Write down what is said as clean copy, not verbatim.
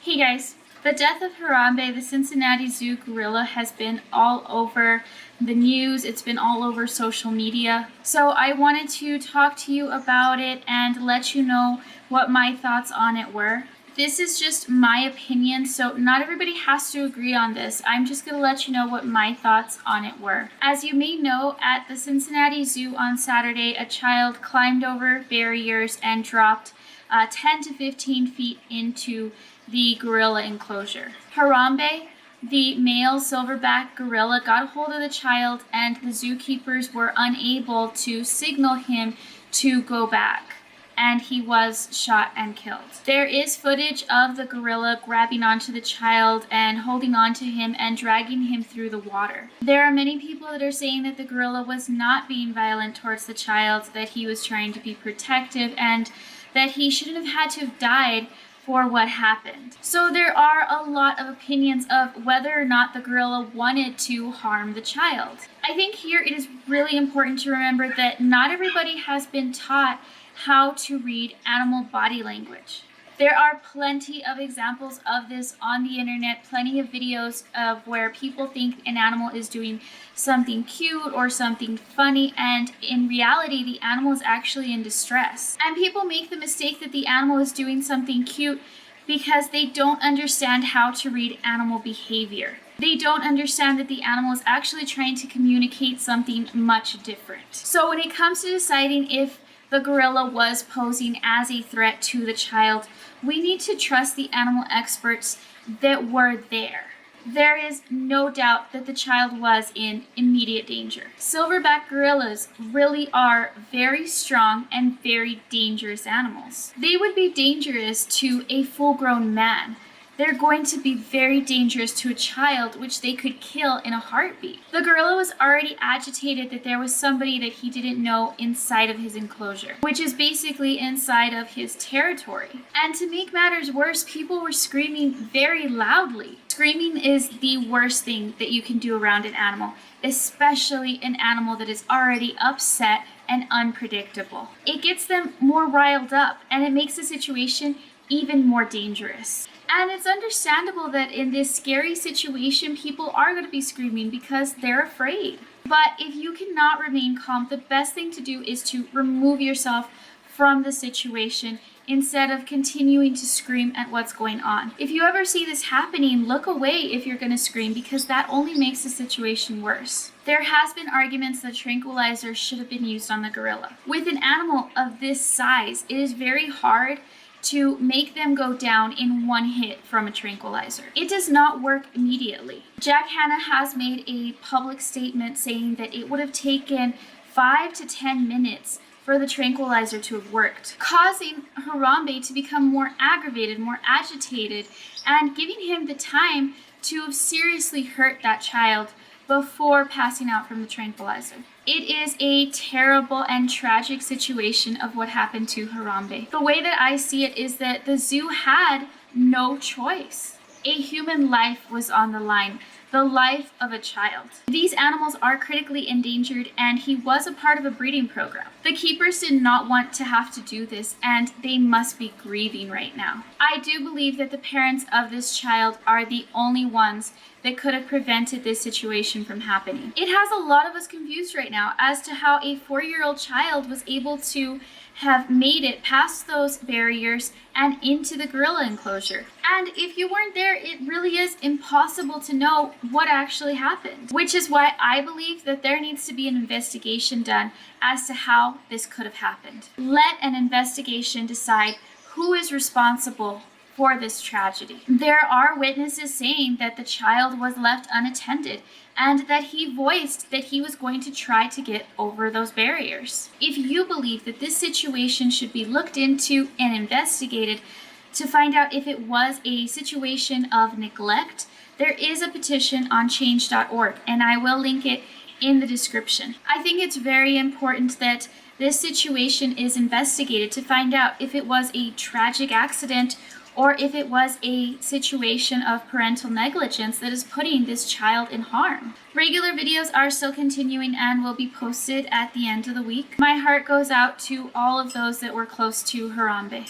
Hey guys, the death of Harambe, the Cincinnati Zoo gorilla, has been all over the news. It's been all over social media. So I wanted to talk to you about it and let you know what my thoughts on it were. This is just my opinion, so not everybody has to agree on this. I'm just going to let you know what my thoughts on it were. As you may know, at the Cincinnati Zoo on Saturday, a child climbed over barriers and dropped 10 to 15 feet into the gorilla enclosure. Harambe, the male silverback gorilla, got a hold of the child, and the zookeepers were unable to signal him to go back, and he was shot and killed. There is footage of the gorilla grabbing onto the child and holding onto him and dragging him through the water. There are many people that are saying that the gorilla was not being violent towards the child, that he was trying to be protective, and that he shouldn't have had to have died for what happened. So there are a lot of opinions of whether or not the gorilla wanted to harm the child. I think here it is really important to remember that not everybody has been taught how to read animal body language. There are plenty of examples of this on the internet, plenty of videos of where people think an animal is doing something cute or something funny, and in reality the animal is actually in distress. And people make the mistake that the animal is doing something cute because they don't understand how to read animal behavior. They don't understand that the animal is actually trying to communicate something much different. So when it comes to deciding if the gorilla was posing as a threat to the child, we need to trust the animal experts that were there. There is no doubt that the child was in immediate danger. Silverback gorillas really are very strong and very dangerous animals. They would be dangerous to a full-grown man. They're going to be very dangerous to a child, which they could kill in a heartbeat. The gorilla was already agitated that there was somebody that he didn't know inside of his enclosure, which is basically inside of his territory. And to make matters worse, people were screaming very loudly. Screaming is the worst thing that you can do around an animal, especially an animal that is already upset and unpredictable. It gets them more riled up, and it makes the situation even more dangerous. And it's understandable that in this scary situation, people are going to be screaming because they're afraid. But if you cannot remain calm, the best thing to do is to remove yourself from the situation instead of continuing to scream at what's going on. If you ever see this happening, look away if you're going to scream, because that only makes the situation worse. There has been arguments that tranquilizers should have been used on the gorilla. With an animal of this size, it is very hard to make them go down in one hit from a tranquilizer. It does not work immediately. Jack Hanna has made a public statement saying that it would have taken 5 to 10 minutes for the tranquilizer to have worked, causing Harambe to become more aggravated, more agitated, and giving him the time to have seriously hurt that child before passing out from the tranquilizer. It is a terrible and tragic situation of what happened to Harambe. The way that I see it is that the zoo had no choice. A human life was on the line, the life of a child. These animals are critically endangered, and he was a part of a breeding program. The keepers did not want to have to do this, and they must be grieving right now. I do believe that the parents of this child are the only ones that could have prevented this situation from happening. It has a lot of us confused right now as to how a 4-year-old child was able to have made it past those barriers and into the gorilla enclosure. And if you weren't there, it really is impossible to know what actually happened, which is why I believe that there needs to be an investigation done as to how this could have happened. Let an investigation decide who is responsible for this tragedy. There are witnesses saying that the child was left unattended and that he voiced that he was going to try to get over those barriers. If you believe that this situation should be looked into and investigated to find out if it was a situation of neglect, there is a petition on change.org, and I will link it in the description. I think it's very important that this situation is investigated to find out if it was a tragic accident or if it was a situation of parental negligence that is putting this child in harm. Regular videos are still continuing and will be posted at the end of the week. My heart goes out to all of those that were close to Harambe.